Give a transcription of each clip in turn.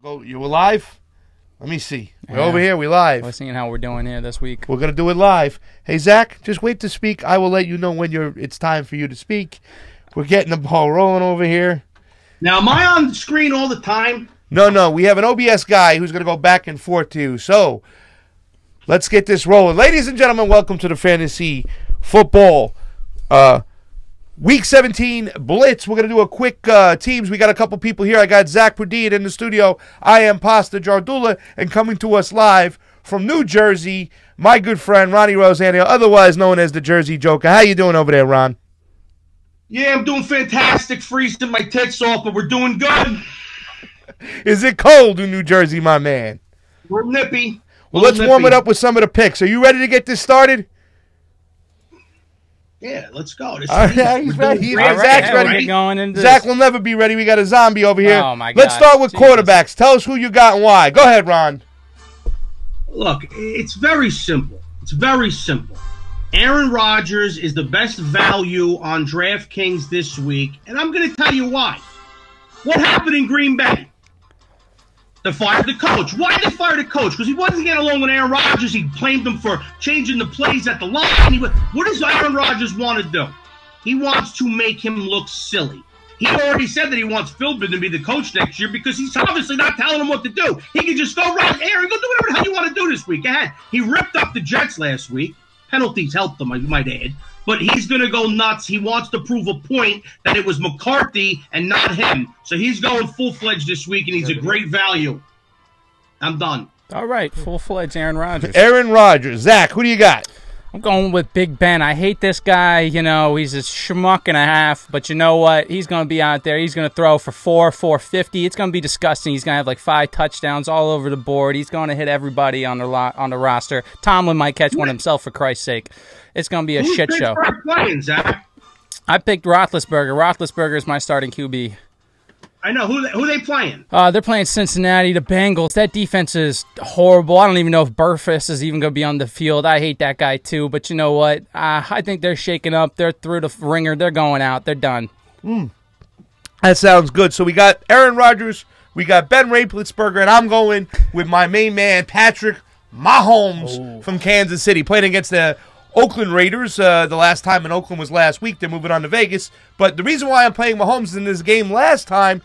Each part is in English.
Go, you live? Let me see. We're over here. We live. We're seeing how we're doing here this week. We're gonna do it live. Hey Zach, just wait to speak. I will let you know when it's time for you to speak. We're getting the ball rolling over here. Now, am I on the screen all the time? No. We have an OBS guy who's gonna go back and forth too. So let's get this rolling, ladies and gentlemen. Welcome to the Fantasy Football Week 17 Blitz. We're going to do a quick teams. We got a couple people here. I got Zach Perdine in the studio. I am Pasta Jardula. And coming to us live from New Jersey, my good friend Ronnie Rosanio, otherwise known as the Jersey Joker. How you doing over there, Ron? Yeah, I'm doing fantastic. Freezing my tits off, but we're doing good. Is it cold in New Jersey, my man? We're nippy. Well, let's warm it up with some of the picks. Are you ready to get this started? Yeah, let's go. He's ready. Zach's ready. Going Zach will never be ready. We got a zombie over here. Oh, my God. Let's start with quarterbacks. Tell us who you got and why. Go ahead, Ron. Look, it's very simple. It's very simple. Aaron Rodgers is the best value on DraftKings this week, and I'm going to tell you why. What happened in Green Bay? They fired the coach. Why did they fire the coach? Because he wasn't getting along with Aaron Rodgers. He blamed him for changing the plays at the line. What does Aaron Rodgers want to do? He wants to make him look silly. He already said that he wants Philbin to be the coach next year because he's obviously not telling him what to do. He can just go, right, Aaron, go do whatever the hell you want to do this week. Go ahead. He ripped up the Jets last week. Penalties helped them, I might add. But he's going to go nuts. He wants to prove a point that it was McCarthy and not him. So he's going full-fledged this week, and he's a great value. I'm done. All right, full-fledged Aaron Rodgers. Aaron Rodgers. Zach, who do you got? I'm going with Big Ben. I hate this guy. You know, he's a schmuck and a half. But you know what? He's going to be out there. He's going to throw for 450. It's going to be disgusting. He's going to have like 5 touchdowns all over the board. He's going to hit everybody on the roster. Tomlin might catch one himself, for Christ's sake. It's going to be a shit show. Playing, Zach? I picked Roethlisberger. Roethlisberger is my starting QB. I know. Who they playing? They're playing Cincinnati, the Bengals. That defense is horrible. I don't even know if Burfess is even going to be on the field. I hate that guy too. But you know what? I think they're shaking up. They're through the ringer. They're going out. They're done. That sounds good. So we got Aaron Rodgers. We got Ben Roethlisberger. And I'm going with my main man, Patrick Mahomes from Kansas City. Playing against the Oakland Raiders. The last time in Oakland was last week. They're moving on to Vegas. But the reason why I'm playing Mahomes is in this game last time,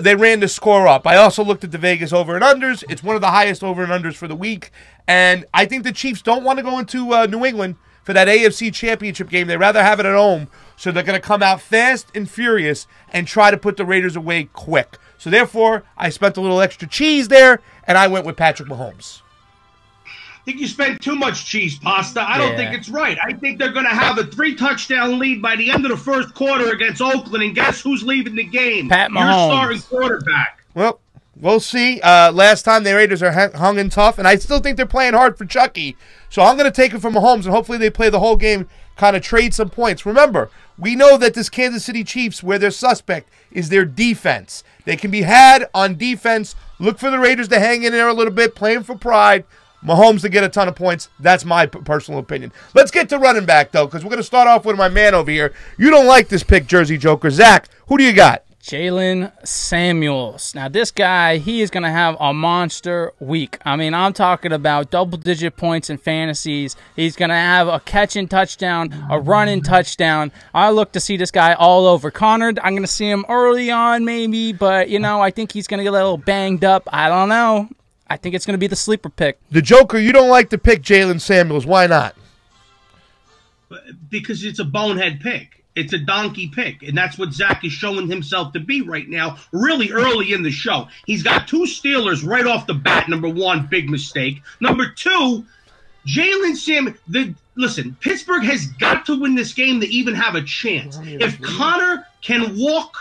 they ran the score up. I also looked at the Vegas over and unders. It's one of the highest over and unders for the week. And I think the Chiefs don't want to go into New England for that AFC Championship game. They'd rather have it at home. So they're going to come out fast and furious and try to put the Raiders away quick. So therefore, I spent a little extra cheese there, and I went with Patrick Mahomes. I think you spent too much cheese, Pasta. I don't think it's right. I think they're going to have a 3-touchdown lead by the end of the first quarter against Oakland, and guess who's leaving the game? Pat Mahomes. Your starting quarterback. Well, we'll see. Last time the Raiders are hung in tough, and I still think they're playing hard for Chucky. So I'm going to take it from Mahomes, and hopefully they play the whole game, kind of trade some points. Remember, we know that this Kansas City Chiefs, where their suspect is their defense. They can be had on defense. Look for the Raiders to hang in there a little bit, playing for pride. Mahomes to get a ton of points. That's my personal opinion. Let's get to running back, though, because we're going to start off with my man over here. You don't like this pick, Jersey Joker. Zach, who do you got? Jalen Samuels. Now, this guy, he is going to have a monster week. I mean, I'm talking about double-digit points in fantasies. He's going to have a catching touchdown, a running touchdown. I look to see this guy all over. Connor, I'm going to see him early on maybe, but, you know, I think he's going to get a little banged up. I don't know. I think it's going to be the sleeper pick. The Joker, you don't like to pick Jalen Samuels. Why not? Because it's a bonehead pick. It's a donkey pick, and that's what Zach is showing himself to be right now, really early in the show. He's got 2 Steelers right off the bat. Number 1, big mistake. Number 2, Jalen Samuels. Listen, Pittsburgh has got to win this game to even have a chance. If Connor can walk,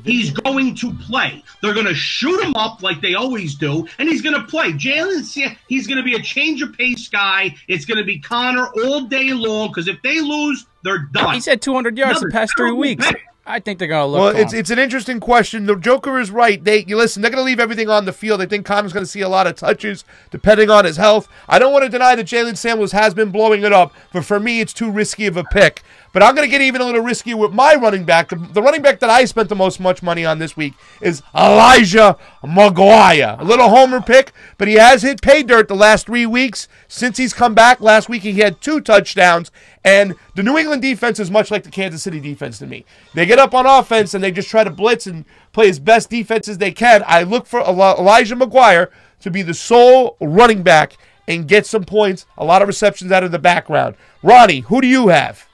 he's going to play. They're going to shoot him up like they always do, and he's going to play. He's going to be a change of pace guy. It's going to be Connor all day long, because if they lose, they're done. He's had 200 yards the past 3 weeks. I think they're going to look. Well, it's an interesting question. The Joker is right. Listen, they're going to leave everything on the field. I think Connor's going to see a lot of touches, depending on his health. I don't want to deny that Jalen Samuels has been blowing it up, but for me, it's too risky of a pick. But I'm going to get even a little riskier with my running back. The running back that I spent the most much money on this week is Elijah Maguire. A little homer pick, but he has hit pay dirt the last 3 weeks. Since he's come back, last week he had 2 touchdowns. And the New England defense is much like the Kansas City defense to me. They get up on offense and they just try to blitz and play as best defense as they can. I look for Elijah Maguire to be the sole running back and get some points, a lot of receptions out of the background. Ronnie, who do you have?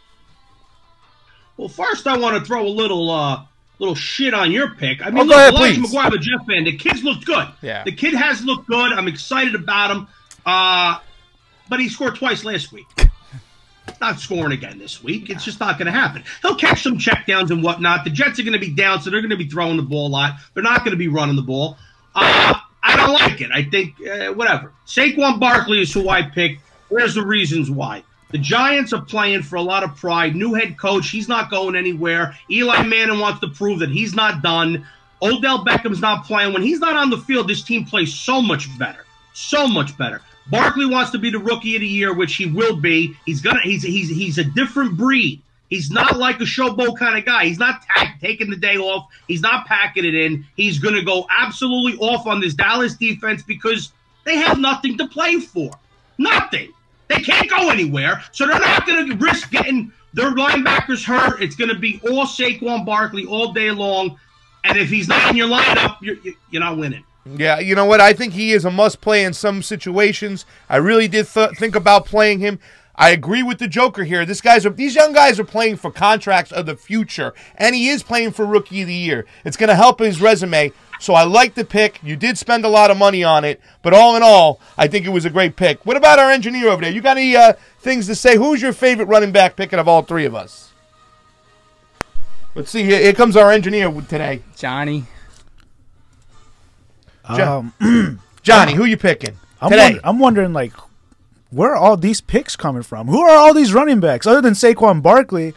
Well, first I want to throw a little shit on your pick. I mean, go ahead, Elijah please. McGuire, the Jeff fan, the kid's looked good. Yeah. The kid has looked good. I'm excited about him. But he scored twice last week. Not scoring again this week. It's just not going to happen. He'll catch some checkdowns and whatnot. The Jets are going to be down, so they're going to be throwing the ball a lot. They're not going to be running the ball. I don't like it. I think, whatever. Saquon Barkley is who I picked. Here's the reasons why. The Giants are playing for a lot of pride. New head coach. He's not going anywhere. Eli Manning wants to prove that he's not done. Odell Beckham's not playing. When he's not on the field, this team plays so much better. So much better. Barkley wants to be the rookie of the year, which he will be. He's a different breed. He's not like a showboat kind of guy. He's not taking the day off. He's not packing it in. He's going to go absolutely off on this Dallas defense because they have nothing to play for. Nothing. They can't go anywhere, so they're not going to risk getting their linebackers hurt. It's going to be all Saquon Barkley all day long, and if he's not in your lineup, you're not winning. Yeah, you know what? I think he is a must-play in some situations. I really did think about playing him. I agree with the Joker here. These young guys are playing for contracts of the future, and he is playing for Rookie of the Year. It's going to help his resume, so I like the pick. You did spend a lot of money on it, but all in all, I think it was a great pick. What about our engineer over there? You got any things to say? Who's your favorite running back pick out of all three of us? Let's see. Here comes our engineer today. Johnny. Johnny, who you picking today? I'm wondering, like, where are all these picks coming from? Who are all these running backs other than Saquon Barkley?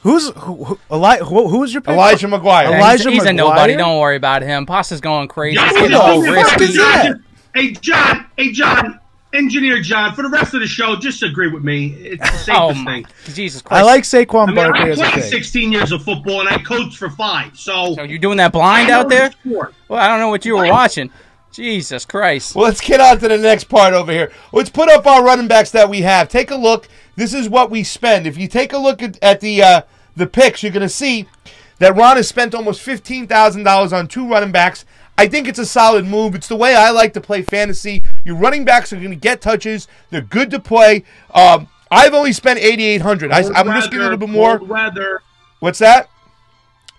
Who is your pick? Elijah Maguire. He's a nobody. Don't worry about him. Pasta's going crazy. Yeah, He's getting all risky. Hey, John, Engineer John, for the rest of the show, just agree with me. It's the safest thing. Jesus Christ. I like Saquon Barkley I as a played pick. 16 years of football, and I coached for 5. So you're doing that blind out there? Sport. Well, I don't know what you were watching. Jesus Christ. Well, let's get on to the next part over here. Let's put up our running backs that we have. Take a look. This is what we spend. If you take a look at the picks, you're going to see that Ron has spent almost $15,000 on 2 running backs. I think it's a solid move. It's the way I like to play fantasy. Your running backs are going to get touches. They're good to play. I've only spent $8,800. I'm risking a little bit more. Cold weather. What's that?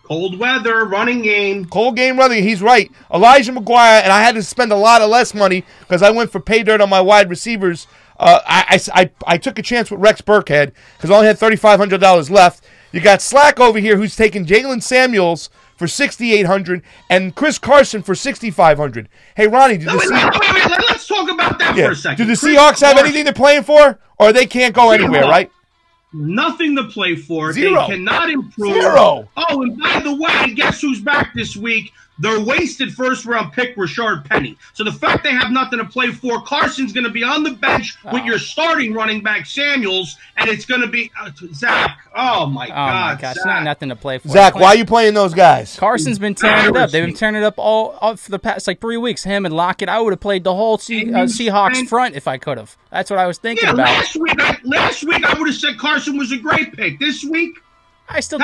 Cold weather, running game. Cold game running. He's right. Elijah Maguire, and I had to spend a lot of less money because I went for pay dirt on my wide receivers. I took a chance with Rex Burkhead because I only had $3,500 left. You got Slack over here who's taking Jalen Samuels for $6,800 and Chris Carson for $6,500. Hey, Ronnie, Wait, let's talk about that for a second. Do the Seahawks have anything they're playing for, or they can't go anywhere, right? Nothing to play for. Zero. They cannot improve. Zero. Oh, and by the way, guess who's back this week? Their wasted first-round pick, Rashard Penny. So the fact they have nothing to play for, Carson's going to be on the bench with your starting running back, Samuels, and it's going to be Zach. Oh, my God. Gosh, Zach. not nothing to play for. Zach, why are you playing those guys? Carson's been tearing it up. They've been tearing it up all for the past 3 weeks. Him and Lockett. I would have played the whole Seahawks front if I could have. That's what I was thinking about. Last week I would have said Carson was a great pick. This week, I still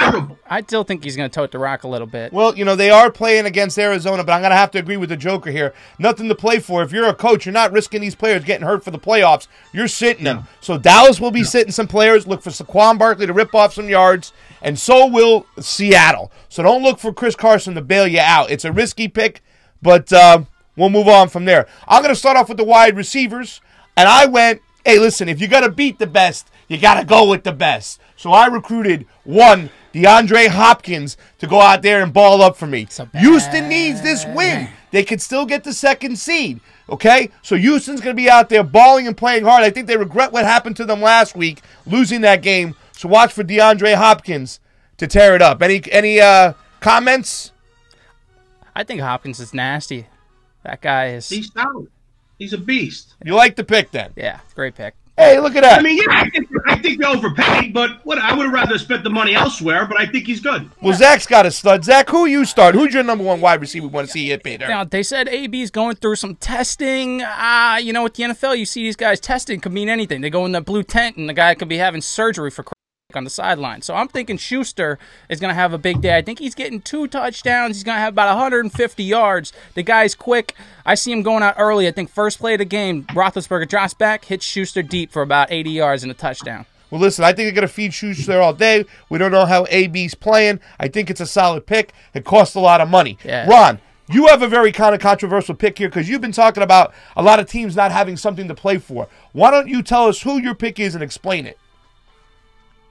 think he's going to tote the rock a little bit. Well, they are playing against Arizona, but I'm going to have to agree with the Joker here. Nothing to play for. If you're a coach, you're not risking these players getting hurt for the playoffs. You're sitting them. So Dallas will be sitting some players. Look for Saquon Barkley to rip off some yards, and so will Seattle. So don't look for Chris Carson to bail you out. It's a risky pick, but we'll move on from there. I'm going to start off with the wide receivers, and I went, hey, listen, if you're going to beat the best, you got to go with the best. So I recruited DeAndre Hopkins to go out there and ball up for me. Houston needs this win. They could still get the 2nd seed, okay? So Houston's going to be out there balling and playing hard. I think they regret what happened to them last week, losing that game. So watch for DeAndre Hopkins to tear it up. Any comments? I think Hopkins is nasty. That guy is... He's solid. He's a beast. You like the pick then? Yeah, great pick. Hey, look at that. I mean, yeah, I think they overpaid, but I would have rather spent the money elsewhere, but I think he's good. Well, Zach's got a stud. Zach, who you start? Who's your number one wide receiver we want to see hit paid? Now, they said AB's going through some testing. You know, with the NFL, you see these guys testing could mean anything. They go in the blue tent, and the guy could be having surgery for on the sideline. So I'm thinking Schuster is going to have a big day. I think he's getting 2 touchdowns. He's going to have about 150 yards. The guy's quick. I see him going out early. I think first play of the game, Roethlisberger drops back, hits Schuster deep for about 80 yards and a touchdown. Well, listen, I think they're going to feed Schuster all day. We don't know how AB's playing. I think it's a solid pick. It costs a lot of money. Yeah. Ron, you have a very kind of controversial pick here because you've been talking about a lot of teams not having something to play for. Why don't you tell us who your pick is and explain it?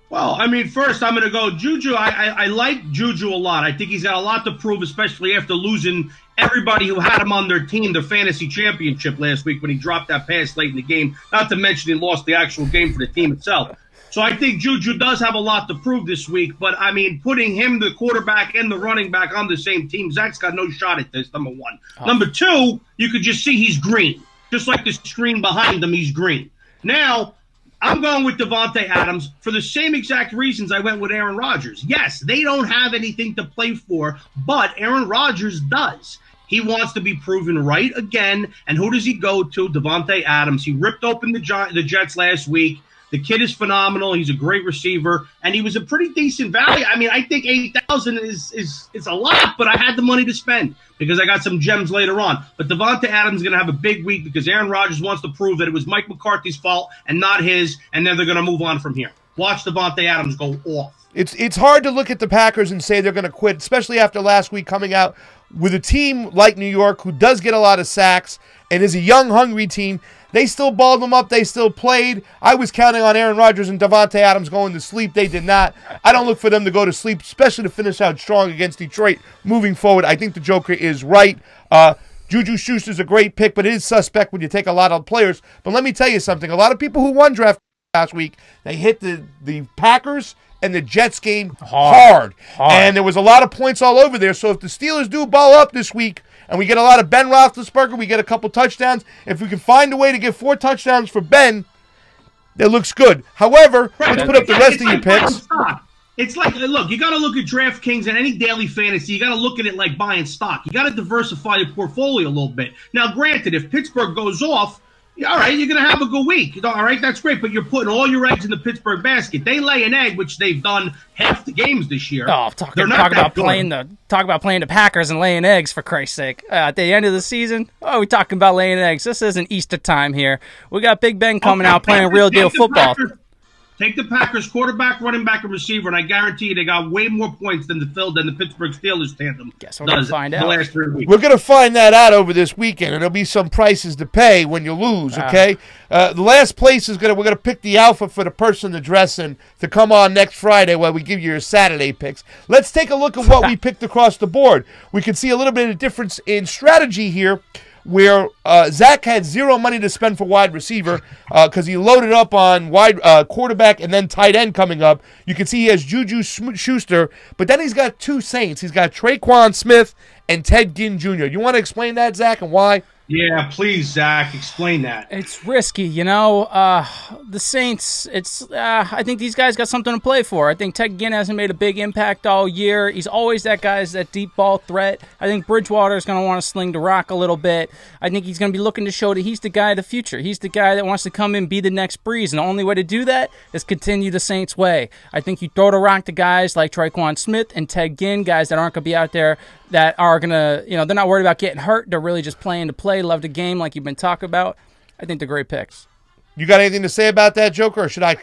Well, I mean, first, I'm going to go Juju. I like Juju a lot. I think he's got a lot to prove, especially after losing everybody who had him on their team, the fantasy championship last week when he dropped that pass late in the game, not to mention he lost the actual game for the team itself. So I think Juju does have a lot to prove this week. But, I mean, putting him, the quarterback, and the running back on the same team, Zach's got no shot at this, number one. Number two, you could just see he's green. Just like the screen behind him, he's green. Now, I'm going with Davante Adams for the same exact reasons I went with Aaron Rodgers. Yes, they don't have anything to play for, but Aaron Rodgers does. He wants to be proven right again. And who does he go to? Davante Adams. He ripped open the Jets last week. The kid is phenomenal. He's a great receiver, and he was a pretty decent value. I mean, I think $8,000 is a lot, but I had the money to spend because I got some gems later on. But Davante Adams is going to have a big week because Aaron Rodgers wants to prove that it was Mike McCarthy's fault and not his, and then they're going to move on from here. Watch Davante Adams go off. It's hard to look at the Packers and say they're going to quit, especially after last week coming out with a team like New York who does get a lot of sacks and is a young, hungry team. They still balled them up. They still played. I was counting on Aaron Rodgers and Davante Adams going to sleep. They did not. I don't look for them to go to sleep, especially to finish out strong against Detroit moving forward. I think the Joker is right. Juju Schuster's a great pick, but it is suspect when you take a lot of players. But let me tell you something. A lot of people who won draft last week, they hit the Packers and the Jets game hard. And there was a lot of points all over there. So if the Steelers do ball up this week, and we get a lot of Ben Roethlisberger, we get a couple touchdowns. If we can find a way to get 4 touchdowns for Ben, that looks good. However, let's put up the rest of your picks. It's like, look, you got to look at DraftKings and any daily fantasy. You got to look at it like buying stock. You got to diversify your portfolio a little bit. Now, granted, if Pittsburgh goes off, all right, you're going to have a good week. All right, that's great, but you're putting all your eggs in the Pittsburgh basket. They lay an egg, which they've done half the games this year. Oh, talk about playing the Packers and laying eggs, for Christ's sake. At the end of the season, we're talking about laying eggs. This isn't Easter time here. We got Big Ben coming out playing real deal football. Take the Packers quarterback, running back, and receiver, and I guarantee you they got way more points than the Pittsburgh Steelers tandem. Guess we're going to find out. The last 3 weeks. We're going to find that out over this weekend, and there'll be some prices to pay when you lose, okay? The last place is we're going to pick the alpha for the person to dress in to come on next Friday while we give you your Saturday picks. Let's take a look at what we picked across the board. We can see a little bit of difference in strategy here, where Zach had 0 money to spend for wide receiver because he loaded up on wide quarterback and then tight end coming up. You can see he has Juju Schuster, but then he's got 2 Saints. He's got Traquan Smith and Ted Ginn Jr. You want to explain that, Zach, and why? Yeah, please, Zach, explain that. It's risky, you know. The Saints, I think these guys got something to play for. I think Ted Ginn hasn't made a big impact all year. He's always that deep ball threat. I think Bridgewater is going to want to sling the rock a little bit. I think he's going to be looking to show that he's the guy of the future. He's the guy that wants to come in, be the next Breeze, and the only way to do that is continue the Saints' way. I think you throw the rock to guys like Traquan Smith and Ted Ginn, guys that aren't going to be out there that are going to, they're not worried about getting hurt. They're really just playing to play, love the game like you've been talking about. I think they're great picks. You got anything to say about that, Joker, or should I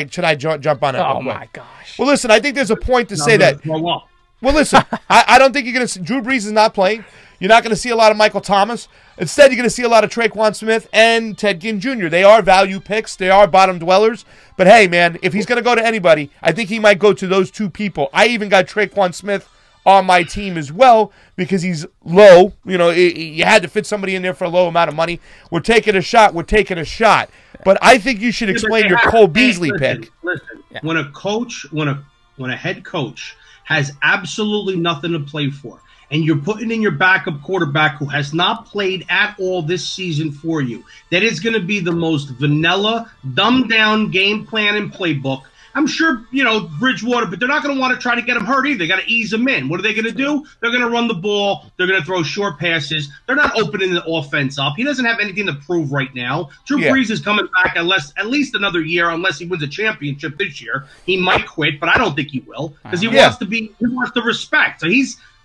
jump on it? Oh, my gosh. Well, listen, I think there's a point to say that. Well, listen, I don't think you're going to – Drew Brees is not playing. You're not going to see a lot of Michael Thomas. Instead, you're going to see a lot of Traquan Smith and Ted Ginn Jr. They are value picks. They are bottom dwellers. But, hey, man, if he's going to go to anybody, I think he might go to those 2 people. I even got Traquan Smith on my team as well because he's low. You had to fit somebody in there for a low amount of money. We're taking a shot. But I think you should explain your Cole Beasley pick. Listen, when a head coach has absolutely nothing to play for, and you're putting in your backup quarterback who has not played at all this season for you, that is going to be the most vanilla, dumbed-down game plan and playbook. I'm sure, Bridgewater, but they're not going to want to try to get him hurt either. They got to ease him in. What are they going to do? They're going to run the ball. They're going to throw short passes. They're not opening the offense up. He doesn't have anything to prove right now. Drew Brees is coming back at least another year, unless he wins a championship this year. He might quit, but I don't think he will because he wants the respect. So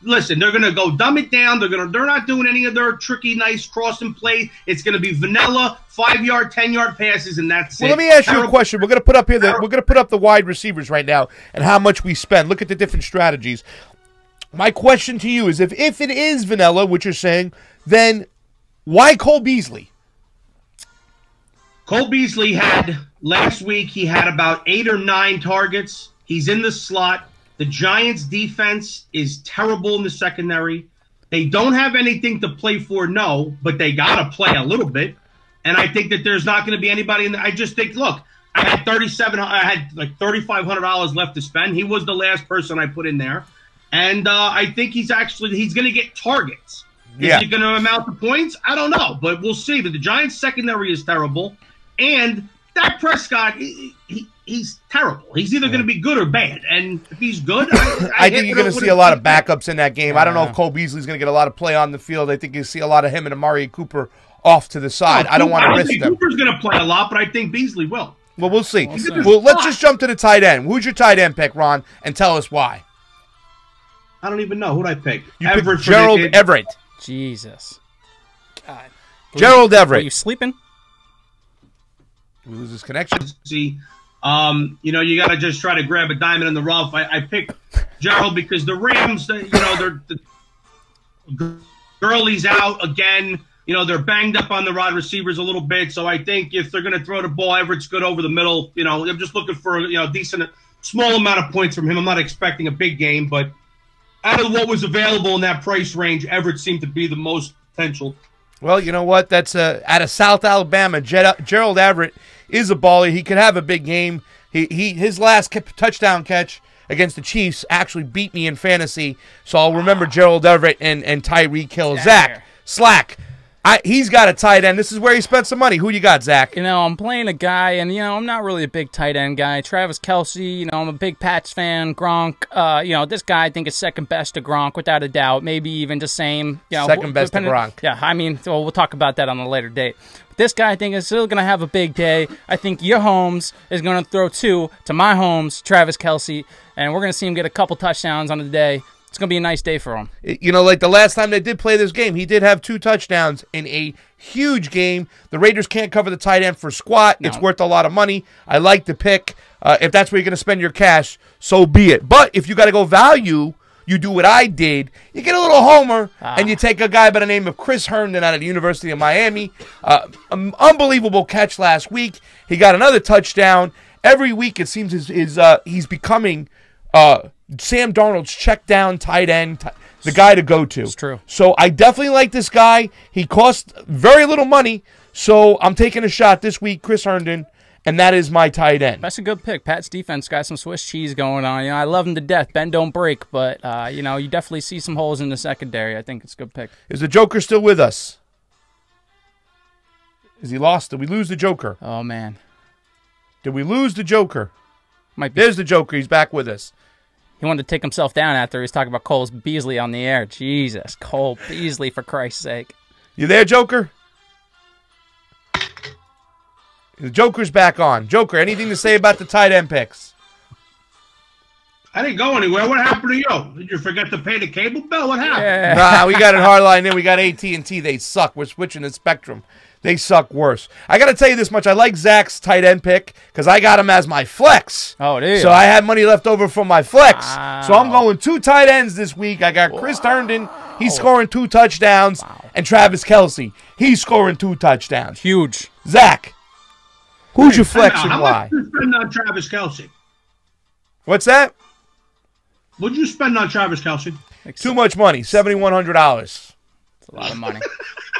listen, they're going to go dumb it down. They're not doing any of their tricky, nice crossing play. It's going to be vanilla 5-yard, 10-yard passes, and that's it. Let me ask you a question. We're going to put up the wide receivers right now and how much we spend. Look at the different strategies. My question to you is, if it is vanilla, which you're saying, then why Cole Beasley? Cole Beasley had last week. He had about 8 or 9 targets. He's in the slot. The Giants' defense is terrible in the secondary. They don't have anything to play for, no, but they got to play a little bit. And I think that there's not going to be anybody in there. I just think, look, I had like $3,500 left to spend. He was the last person I put in there. And I think he's going to get targets. Is he going to amount to points? I don't know, but we'll see. But the Giants' secondary is terrible. And Dak Prescott, he's terrible. He's either going to be good or bad. And if he's good, I think you're going to see a lot of backups in that game. I don't know if Cole Beasley's going to get a lot of play on the field. I think you'll see a lot of him and Amari Cooper off to the side. I don't want to risk them. Cooper's going to play a lot, but I think Beasley will. Well, we'll see. Well, let's just jump to the tight end. Who's your tight end pick, Ron, and tell us why? I don't even know. Who'd I pick? You picked Gerald Everett. Jesus. God. Gerald Everett. Are you sleeping? We lose his connection. See, you got to just try to grab a diamond in the rough. I picked Gerald because the Rams, Gurley's out again. They're banged up on the wide receivers a little bit. So I think if they're going to throw the ball, Everett's good over the middle. I'm just looking for a decent, small amount of points from him. I'm not expecting a big game, but out of what was available in that price range, Everett seemed to be the most potential. Well, you know what? That's out of South Alabama. Gerald Everett is a baller. He could have a big game. His last touchdown catch against the Chiefs actually beat me in fantasy, so I'll remember Gerald Everett and Tyreek Hill. Zach, Slack. He's got a tight end. This is where he spent some money. Who you got, Zach? I'm playing a guy, and, I'm not really a big tight end guy. Travis Kelce, I'm a big Pats fan. Gronk, this guy I think is second best to Gronk, without a doubt. Maybe even the same. Second best to Gronk. Yeah, we'll talk about that on a later date. But this guy I think is still going to have a big day. I think your Holmes is going to throw 2 to my Holmes, Travis Kelce, and we're going to see him get a couple touchdowns on the day. It's going to be a nice day for him. Like the last time they did play this game, he did have 2 touchdowns in a huge game. The Raiders can't cover the tight end for squat. No. It's worth a lot of money. I like the pick. If that's where you're going to spend your cash, so be it. But if you got to go value, you do what I did. You get a little homer, and you take a guy by the name of Chris Herndon out of the University of Miami. Unbelievable catch last week. He got another touchdown. Every week it seems he's becoming Sam Darnold's check down tight end, the guy to go to. It's true. So I definitely like this guy. He costs very little money, so I'm taking a shot this week, Chris Herndon, and that is my tight end. That's a good pick. Pat's defense got some Swiss cheese going on. I love him to death. Bend don't break, but you definitely see some holes in the secondary. I think it's a good pick. Is the Joker still with us? Is he lost? Did we lose the Joker? Oh man, did we lose the Joker? Might be. There's the Joker. He's back with us. He wanted to take himself down after he was talking about Cole Beasley on the air. Jesus, Cole Beasley, for Christ's sake. You there, Joker? The Joker's back on. Joker, anything to say about the tight end picks? I didn't go anywhere. What happened to you? Did you forget to pay the cable bill? What happened? Yeah. Nah, we got it hardline in. We got AT&T. They suck. We're switching the Spectrum. They suck worse. I got to tell you this much. I like Zach's tight end pick because I got him as my flex. Oh, dude. So I had money left over from my flex. Wow. So I'm going 2 tight ends this week. I got Chris Herndon. He's scoring 2 touchdowns. Wow. And Travis Kelce. He's scoring 2 touchdowns. Huge. Zach, who's your flex and why? How much did you spend on Travis Kelce? What's that? What did you spend on Travis Kelce? Too much money. $7,100. It's a lot of money.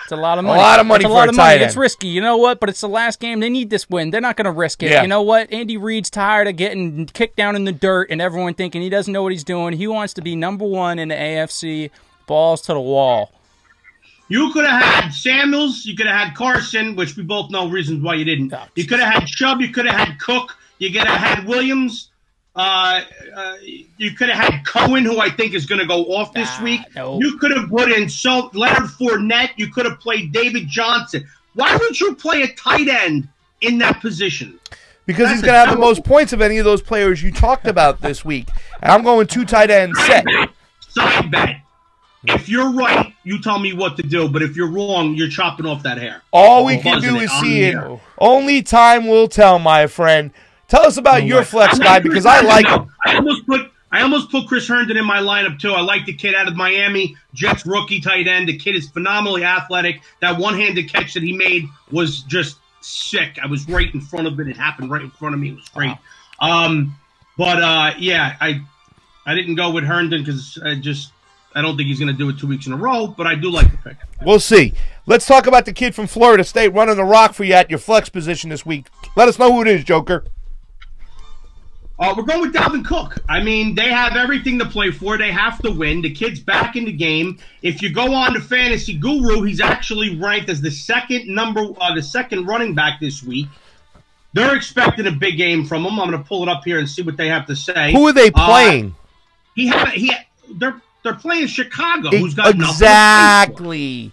It's a lot of money. A lot of money for a tight end. It's risky. You know what? But it's the last game. They need this win. They're not going to risk it. Yeah. You know what? Andy Reid's tired of getting kicked down in the dirt and everyone thinking he doesn't know what he's doing. He wants to be number 1 in the AFC. balls to the wall. You could have had Samuels. You could have had Carson, which we both know reasons why you didn't. You could have had Chubb. You could have had Cook. You could have had Williams. You could have had Cohen, who I think is going to go off this week. No. You could have put in Leonard Fournette. You could have played David Johnson. Why would you play a tight end in that position? Because he's going to have the most points of any of those players you talked about this week. And I'm going 2 tight ends set. Side bet. If you're right, you tell me what to do. But if you're wrong, you're chopping off that hair. All we can do is see it. Only time will tell, my friend. Tell us about your flex guy, because I like him. I almost put Chris Herndon in my lineup, too. I like the kid out of Miami, Jets rookie tight end. The kid is phenomenally athletic. That one-handed catch that he made was just sick. I was right in front of it. It happened right in front of me. It was great. Yeah, I didn't go with Herndon because I don't think he's going to do it 2 weeks in a row, but I do like the pick. We'll see. Let's talk about the kid from Florida State running the rock for you at your flex position this week. Let us know who it is, Joker. We're going with Dalvin Cook. I mean, they have everything to play for. They have to win. The kid's back in the game. If you go on to Fantasy Guru, he's actually ranked as the second running back this week. They're expecting a big game from him. I'm going to pull it up here and see what they have to say. Who are they playing? They're playing Chicago, who's got exactly.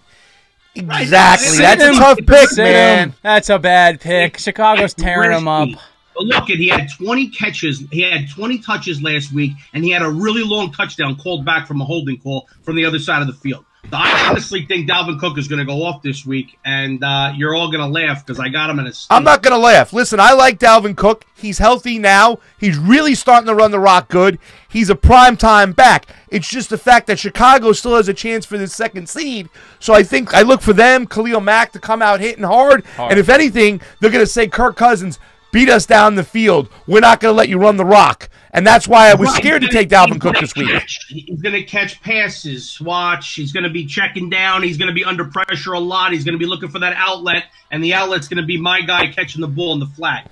Exactly. Right. That's a tough pick, man. That's a bad pick. Chicago's tearing him up. But look, he had 20 catches. He had 20 touches last week, and he had a really long touchdown called back from a holding call from the other side of the field. So I honestly think Dalvin Cook is going to go off this week, and you're all going to laugh because I got him in a state. I'm not going to laugh. Listen, I like Dalvin Cook. He's healthy now. He's really starting to run the rock good. He's a primetime back. It's just the fact that Chicago still has a chance for this second seed. So I think I look for them, Khalil Mack, to come out hitting hard. And if anything, they're going to say, Kirk Cousins, beat us down the field. We're not going to let you run the rock. And that's why I was scared to take Dalvin Cook this week. He's going to catch passes. Watch. He's going to be checking down. He's going to be under pressure a lot. He's going to be looking for that outlet. And the outlet's going to be my guy catching the ball in the flat.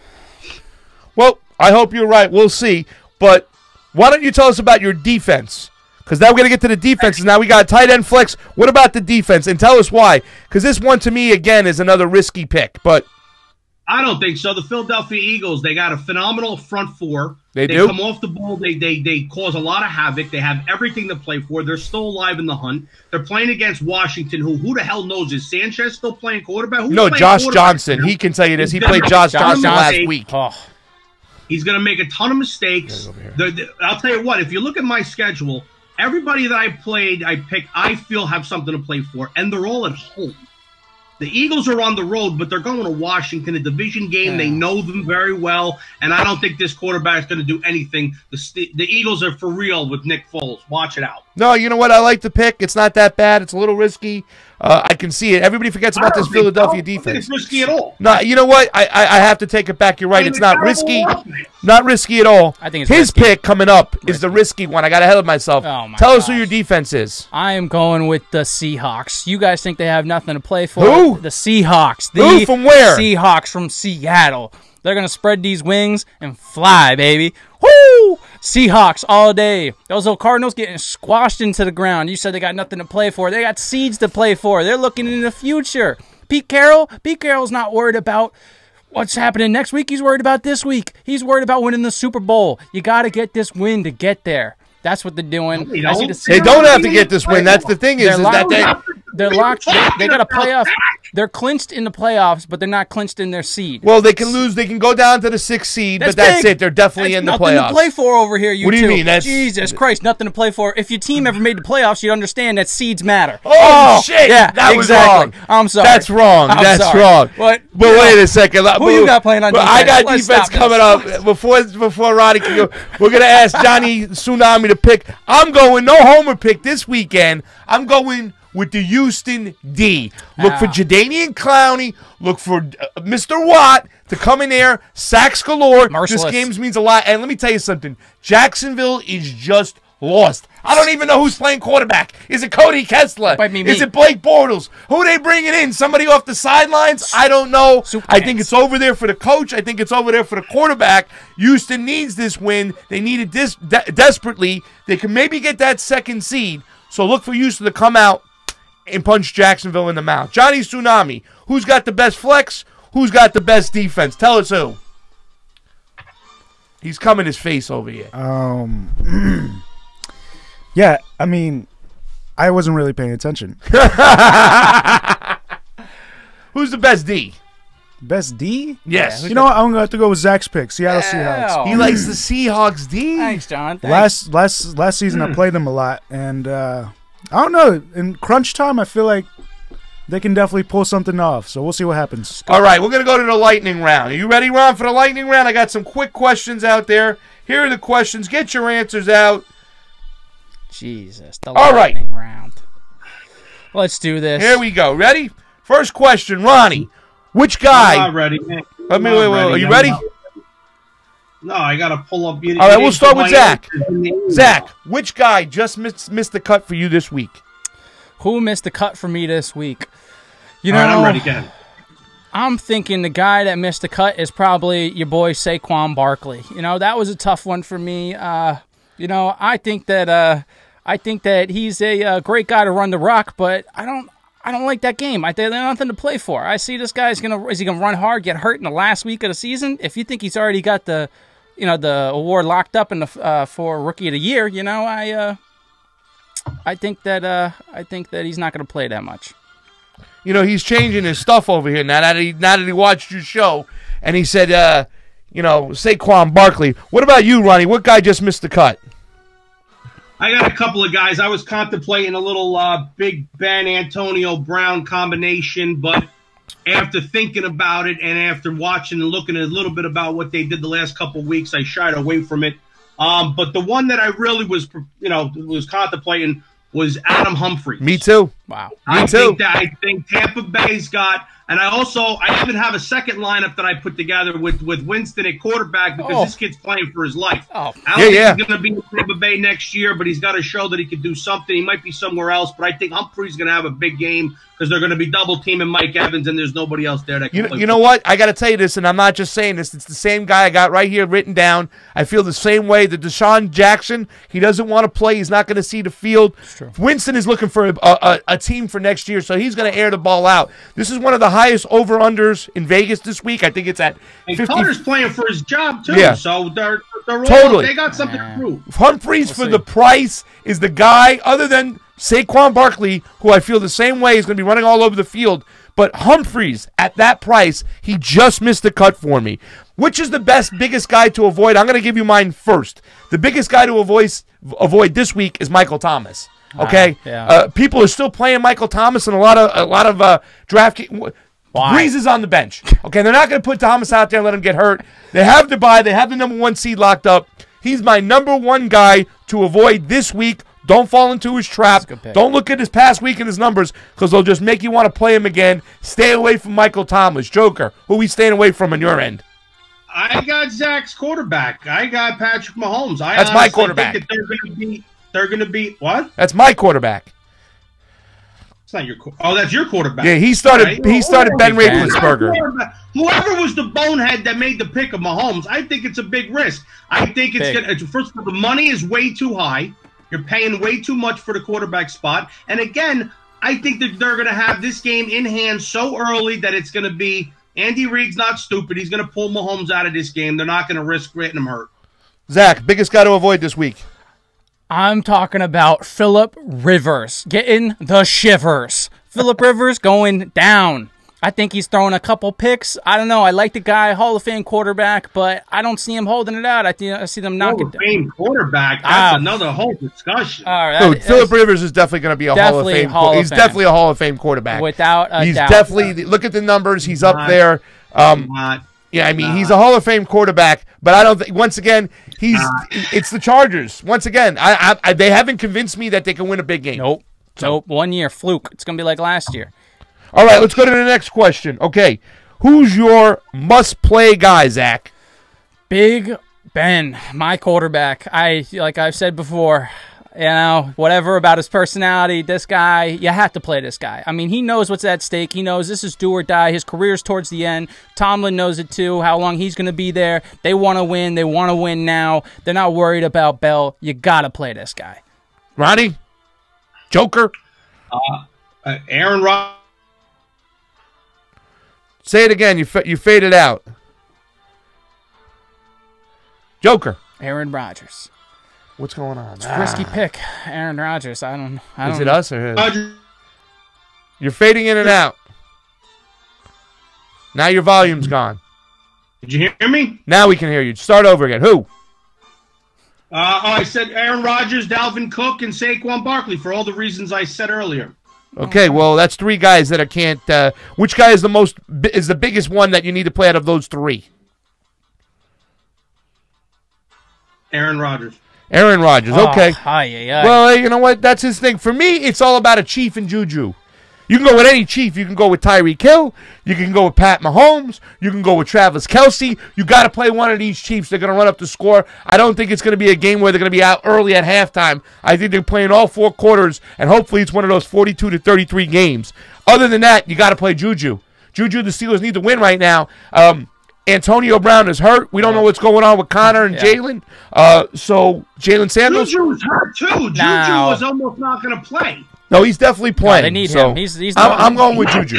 Well, I hope you're right. We'll see. But why don't you tell us about your defense? Because now we're going to get to the defenses. Now we got tight end flex. What about the defense? And tell us why. Because this one, to me, again, is another risky pick. But I don't think so. The Philadelphia Eagles, they got a phenomenal front four. They do. Come off the ball. They cause a lot of havoc. They have everything to play for. They're still alive in the hunt. They're playing against Washington, who the hell knows? Is Sanchez still playing quarterback? No, Josh Johnson. He can tell you this. He played Josh Johnson last week. Oh. He's going to make a ton of mistakes. I'll tell you what, if you look at my schedule, everybody that I picked, I feel have something to play for, and they're all at home. The Eagles are on the road, but they're going to Washington, a division game. They know them very well, and I don't think this quarterback is going to do anything. The Eagles are for real with Nick Foles. Watch it out. No, you know what? I like the pick. It's not that bad. It's a little risky. I can see it. Everybody forgets about this Philadelphia defense. I don't think it's risky at all. No, you know what? I have to take it back. You're right. It's not risky. Not risky at all. I think it's his risky. pick coming up is the risky one. I got ahead of myself. Tell us who your defense is. I am going with the Seahawks. You guys think they have nothing to play for? Who? The Seahawks. Who from where? Seahawks from Seattle. They're going to spread these wings and fly, baby. Woo! Seahawks all day. Those little Cardinals getting squashed into the ground. You said they got nothing to play for. They got seeds to play for. They're looking in the future. Pete Carroll's not worried about what's happening next week. He's worried about this week. He's worried about winning the Super Bowl. You got to get this win to get there. That's what they're doing. They don't have to get this win. That's the thing is that they're locked. They got a playoff. They're clinched in the playoffs, but they're not clinched in their seed. Well, they can lose. They can go down to the 6th seed, but that's it. They're definitely in the playoffs. Nothing to play for over here, you What do you mean? Jesus Christ, nothing to play for. If your team ever made the playoffs, you'd understand that seeds matter. Oh, shit. Yeah, that was exactly. wrong. I'm sorry. That's wrong. That's wrong. But wait a second. Who you got playing on defense? I got defense coming up. Before Ronnie can go, we're going to ask Johnny Tsunami to pick. I'm going no homer pick this weekend. I'm going with the Houston D. Look for Jadeveon Clowney. Look for Mr. Watt to come in there. Sacks galore. Merciless. This game means a lot. And let me tell you something. Jacksonville is just lost. I don't even know who's playing quarterback. Is it Cody Kessler? Is it Blake Bortles? Who are they bringing in? Somebody off the sidelines? I don't know. I think it's over there for the coach. I think it's over there for the quarterback. Houston needs this win. They need it desperately. They can maybe get that second seed. So look for Houston to come out and punch Jacksonville in the mouth. Johnny Tsunami, who's got the best flex? Who's got the best defense? Tell us who. He's coming his face over here. Yeah, I mean, I wasn't really paying attention. Who's the best D? Best D? Yes. You know what? I'm going to have to go with Zach's pick. Seattle Seahawks. He likes the Seahawks D. Thanks, John. Thanks. Last season, I played them a lot, and I don't know. In crunch time, I feel like they can definitely pull something off. So we'll see what happens. All right, we're going to go to the lightning round. Are you ready, Ron, for the lightning round? I got some quick questions out there. Here are the questions. Get your answers out. Jesus, the All lightning round. Let's do this. Here we go. Ready? First question, Ronnie. Which guy? I'm not ready. Man. Wait. Are you ready? No, I got to pull up. All right, we'll start with Zach. Zach, which guy just missed the cut for you this week? Who missed the cut for me this week? You All know, right, I'm ready again. I'm thinking the guy that missed the cut is probably your boy Saquon Barkley. You know, that was a tough one for me. You know, I think that he's a great guy to run the rock, but I don't like that game. there's nothing to play for. I see this guy's is he gonna run hard, get hurt in the last week of the season? If you think he's already got the award locked up in the for Rookie of the Year, you know, I think that he's not gonna play that much. You know, he's changing his stuff over here now that he watched your show, and he said, Saquon Barkley. What about you, Ronnie? What guy just missed the cut? I got a couple of guys. I was contemplating a little Big Ben Antonio Brown combination, but after thinking about it and after watching and looking a little bit about what they did the last couple of weeks, I shied away from it. But the one that I really was contemplating was Adam Humphries. Me too. Wow. Me too. I think Tampa Bay's got, and I even have a second lineup that I put together with Winston at quarterback because this kid's playing for his life. Oh. I don't think he's going to be in Tampa Bay next year, but he's got to show that he can do something. He might be somewhere else, but I think Humphries is going to have a big game because they're going to be double teaming Mike Evans, and there's nobody else there that can play. You know what? I got to tell you this, and I'm not just saying this. It's the same guy I got right here written down. I feel the same way. The Deshaun Jackson, he doesn't want to play. He's not going to see the field. Winston is looking for a team for next year, so he's going to air the ball out. This is one of the highest over-unders in Vegas this week. I think it's at 50. Carter's playing for his job, too, so they're totally. They got something to prove. Humphries for the price is the guy, other than Saquon Barkley, who I feel the same way is going to be running all over the field. But Humphries, at that price, he just missed the cut for me. Which is the biggest guy to avoid? I'm going to give you mine first. The biggest guy to avoid this week is Michael Thomas. Okay? People are still playing Michael Thomas in a lot of draft. Breeze is on the bench. Okay, they're not going to put Thomas out there and let him get hurt. They have the bye. They have the number 1 seed locked up. He's my number 1 guy to avoid this week. Don't fall into his trap. Don't look at his past week and his numbers because they'll just make you want to play him again. Stay away from Michael Thomas. Joker, who are we staying away from on your end? I got Zach's quarterback. I got Patrick Mahomes. That's my quarterback. Think that they're going to be what? That's my quarterback. It's not your. Oh, that's your quarterback. Yeah, he started. He started Ben Roethlisberger. Whoever was the bonehead that made the pick of Mahomes, I think it's a big risk. I think it's going to. First of all, the money is way too high. You're paying way too much for the quarterback spot. And again, I think that they're going to have this game in hand so early that it's going to be Andy Reid's not stupid. He's going to pull Mahomes out of this game. They're not going to risk getting him hurt. Zach, biggest guy to avoid this week. I'm talking about Phillip Rivers getting the shivers. Phillip Rivers going down. I think he's throwing a couple picks. I don't know. I like the guy, Hall of Fame quarterback, but I don't see him holding it out. I see them knocking. Hall of Fame quarterback. That's another whole discussion. All right, Phillip Rivers is definitely going to be a Hall of Fame. He's definitely a Hall of Fame quarterback. Without a doubt. He's definitely. Look at the numbers. He's up there. Yeah, I mean, he's a Hall of Fame quarterback, but I don't think, once again, it's the Chargers. Once again, they haven't convinced me that they can win a big game. Nope. 1 year fluke. It's going to be like last year. All right, let's go to the next question. Okay, who's your must-play guy, Zach? Big Ben, my quarterback. Like I've said before, whatever about his personality, this guy, you have to play this guy. I mean, he knows what's at stake. He knows this is do or die. His career's towards the end. Tomlin knows it too, how long he's going to be there. They want to win. They want to win now. They're not worried about Bell. You got to play this guy. Ronnie? Joker. Aaron Rodgers. Say it again. You faded out. Joker. Aaron Rodgers. What's going on? It's a risky pick. Aaron Rodgers. I don't Is it us or his? Rodgers. You're fading in and out. Now your volume's gone. Did you hear me? Now we can hear you. Start over again. Who? I said Aaron Rodgers, Dalvin Cook, and Saquon Barkley for all the reasons I said earlier. Okay, well, that's three guys that can't. Which guy is the biggest one that you need to play out of those three? Aaron Rodgers. Aaron Rodgers. Okay. Well, you know what? That's his thing. For me, it's all about a Chief and Juju. You can go with any Chief. You can go with Tyreek Hill. You can go with Pat Mahomes. You can go with Travis Kelce. You got to play one of these Chiefs. They're going to run up the score. I don't think it's going to be a game where they're going to be out early at halftime. I think they're playing all four quarters, and hopefully it's one of those 42-33 games. Other than that, you got to play Juju. Juju, the Steelers need to win right now. Antonio Brown is hurt. We don't know what's going on with Connor and Jalen. So Jalen Sanders. Juju was hurt too. Juju was almost not going to play. No, he's definitely playing. They need him. He's I'm going with Juju.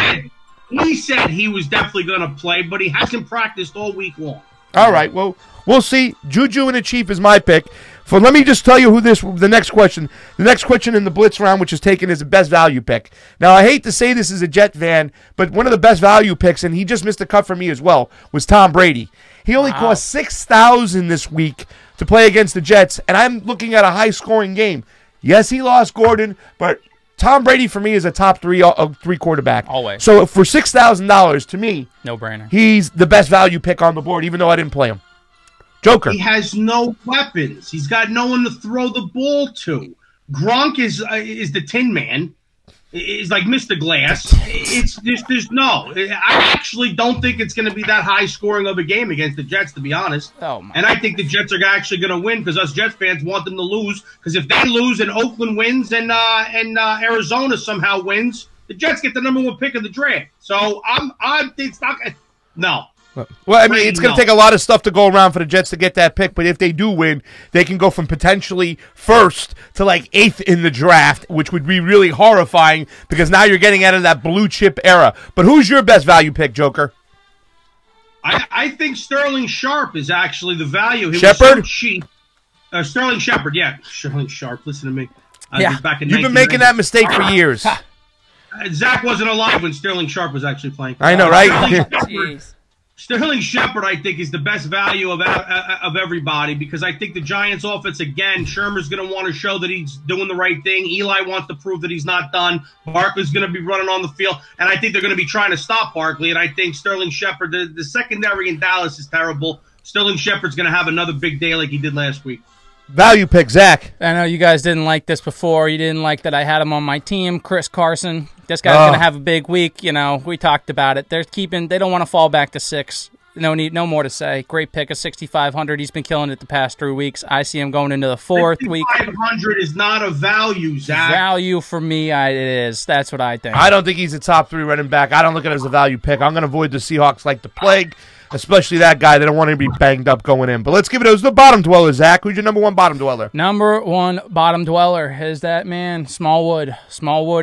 He said he was definitely going to play, but he hasn't practiced all week long. All right, well, we'll see. Juju and the Chief is my pick. Let me just tell you who the next question in the Blitz round, which is taken, is the best value pick. Now, I hate to say this as a Jet fan, but one of the best value picks, and he just missed a cut for me as well, was Tom Brady. He only cost $6,000 this week to play against the Jets, and I'm looking at a high-scoring game. Yes, he lost Gordon, but Tom Brady for me is a top three quarterback. Always. So for $6,000, to me, no brainer. He's the best value pick on the board, even though I didn't play him. Joker. He has no weapons. He's got no one to throw the ball to. Gronk is the Tin Man. Is like Mr. Glass. There's no. I actually don't think it's going to be that high scoring of a game against the Jets, to be honest. And I think the Jets are actually going to win because us Jets fans want them to lose. Because if they lose and Oakland wins and Arizona somehow wins, the Jets get the number one pick of the draft. So it's not. No. Well, I mean, it's going to take a lot of stuff to go around for the Jets to get that pick, but if they do win, they can go from potentially first to like 8th in the draft, which would be really horrifying because now you're getting out of that blue chip era. But who's your best value pick, Joker? I think Sterling Sharp is actually the value. Shepard? Was so cheap. Sterling Shepard, yeah. Sterling Sharp, listen to me. Back in You've been making that mistake for years. Zach wasn't alive when Sterling Sharp was actually playing. I know, right? Sterling Shepard, I think, is the best value of everybody because I think the Giants' offense, again, Shermer's going to want to show that he's doing the right thing. Eli wants to prove that he's not done. Barkley's going to be running on the field, and I think they're going to be trying to stop Barkley, and I think Sterling Shepard, the secondary in Dallas is terrible. Sterling Shepard's going to have another big day like he did last week. Value pick, Zach. I know you guys didn't like this before. You didn't like that I had him on my team. Chris Carson. This guy's going to have a big week. You know, we talked about it. They don't want to fall back to 6. No more to say. Great pick of 6,500. He's been killing it the past 3 weeks. I see him going into the 4th week. 6,500 is not a value, Zach. Value for me, it is. That's what I think. I don't think he's a top 3 running back. I don't look at it as a value pick. I'm going to avoid the Seahawks like the plague, especially that guy. They don't want him to be banged up going in. But let's give it to the bottom dweller, Zach. Who's your number 1 bottom dweller? Number 1 bottom dweller is that man, Smallwood.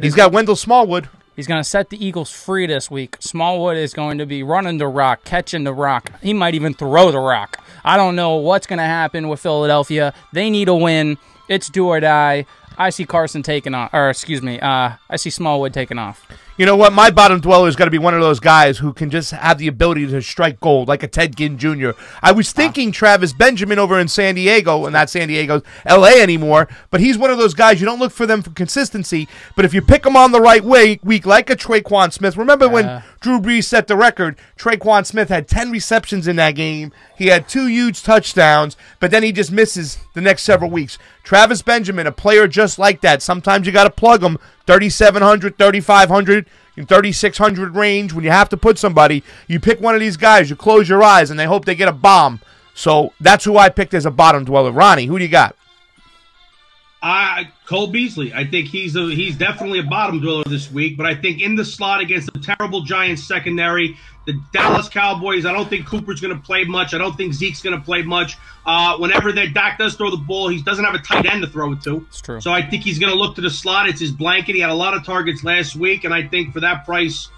He's got Wendell Smallwood. He's going to set the Eagles free this week. Smallwood is going to be running the rock, catching the rock. He might even throw the rock. I don't know what's going to happen with Philadelphia. They need a win. It's do or die. I see Carson taking off. Or, excuse me, I see Smallwood taking off. You know what? My bottom dweller is going to be one of those guys who can just have the ability to strike gold, like a Ted Ginn Jr. I was thinking Travis Benjamin over in San Diego, and not San Diego, L.A. anymore, but he's one of those guys, you don't look for them for consistency, but if you pick them on the right week, like a Traquan Smith, remember when Drew Brees set the record, Traquan Smith had 10 receptions in that game, he had 2 huge touchdowns, but then he just misses the next several weeks. Travis Benjamin, a player just like that, sometimes you got to plug him, 3,700, 3,500, in 3,600 range. When you have to put somebody, you pick one of these guys, you close your eyes, and they hope they get a bomb. So that's who I picked as a bottom dweller. Ronnie, who do you got? Cole Beasley. I think he's definitely a bottom dweller this week, but I think in the slot against the terrible Giants secondary, the Dallas Cowboys, I don't think Cooper's going to play much. I don't think Zeke's going to play much. Whenever that Dak does throw the ball, he doesn't have a tight end to throw it to. It's true. So I think he's going to look to the slot. It's his blanket. He had a lot of targets last week, and I think for that price,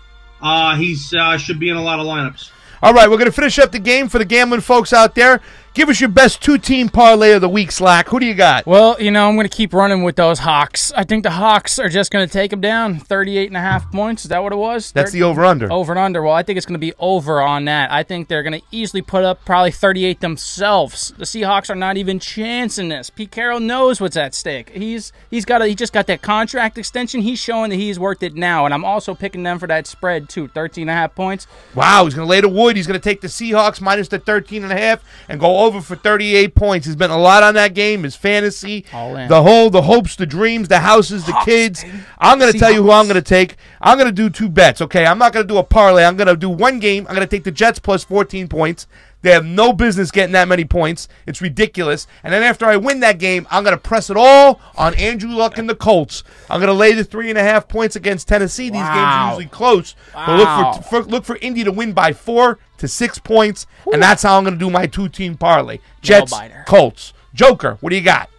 he should be in a lot of lineups. All right, we're going to finish up the game for the gambling folks out there. Give us your best two-team parlay of the week, Slack. Who do you got? Well, I'm going to keep running with those Hawks. I think the Hawks are just going to take them down 38.5 points. Is that what it was? That's the over-under. Over and under. Well, I think it's going to be over on that. I think they're going to easily put up probably 38 themselves. The Seahawks are not even chancing this. Pete Carroll knows what's at stake. He just got that contract extension. He's showing that he's worth it now, and I'm also picking them for that spread too, 13.5 points. Wow, he's going to lay the wood. He's going to take the Seahawks minus the 13.5 and go over for 38 points. He's been a lot on that game. His fantasy, the hopes, the dreams, the houses, the kids. I'm going to tell you who I'm going to take. I'm going to do two bets, okay? I'm not going to do a parlay. I'm going to do one game. I'm going to take the Jets plus 14 points. They have no business getting that many points. It's ridiculous. And then after I win that game, I'm going to press it all on Andrew Luck and the Colts. I'm going to lay the 3.5 points against Tennessee. These games are usually close. But look for Indy to win by 4 to 6 points, and that's how I'm going to do my two-team parlay. Jets, Colts. Joker, what do you got?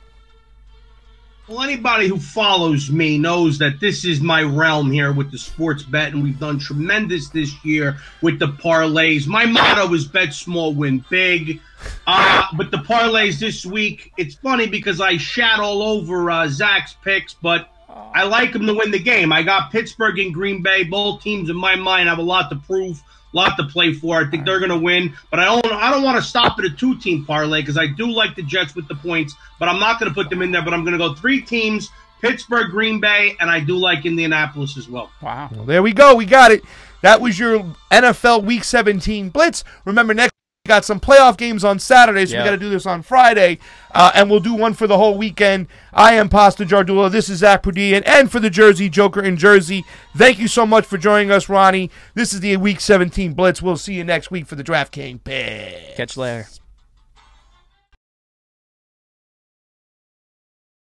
Well, anybody who follows me knows that this is my realm here with the sports bet, and we've done tremendous this year with the parlays. My motto is bet small, win big. But the parlays this week, it's funny because I shat all over Zach's picks, but I like him to win the game. I got Pittsburgh and Green Bay. Both teams, in my mind, have a lot to prove. Lot to play for. I think they're going to win, but I don't want to stop at a two-team parlay because I do like the Jets with the points, but I'm not going to put them in there. But I'm going to go 3 teams: Pittsburgh, Green Bay, and I do like Indianapolis as well. Wow! Well, there we go. We got it. That was your NFL Week 17 blitz. Remember, next we got some playoff games on Saturday, so we got to do this on Friday, and we'll do one for the whole weekend. I am Pasta Jardula. This is Zach Prudian, and for the Jersey Joker in Jersey, thank you so much for joining us, Ronnie. This is the Week 17 blitz. We'll see you next week for the DraftKings Picks. Catch you later.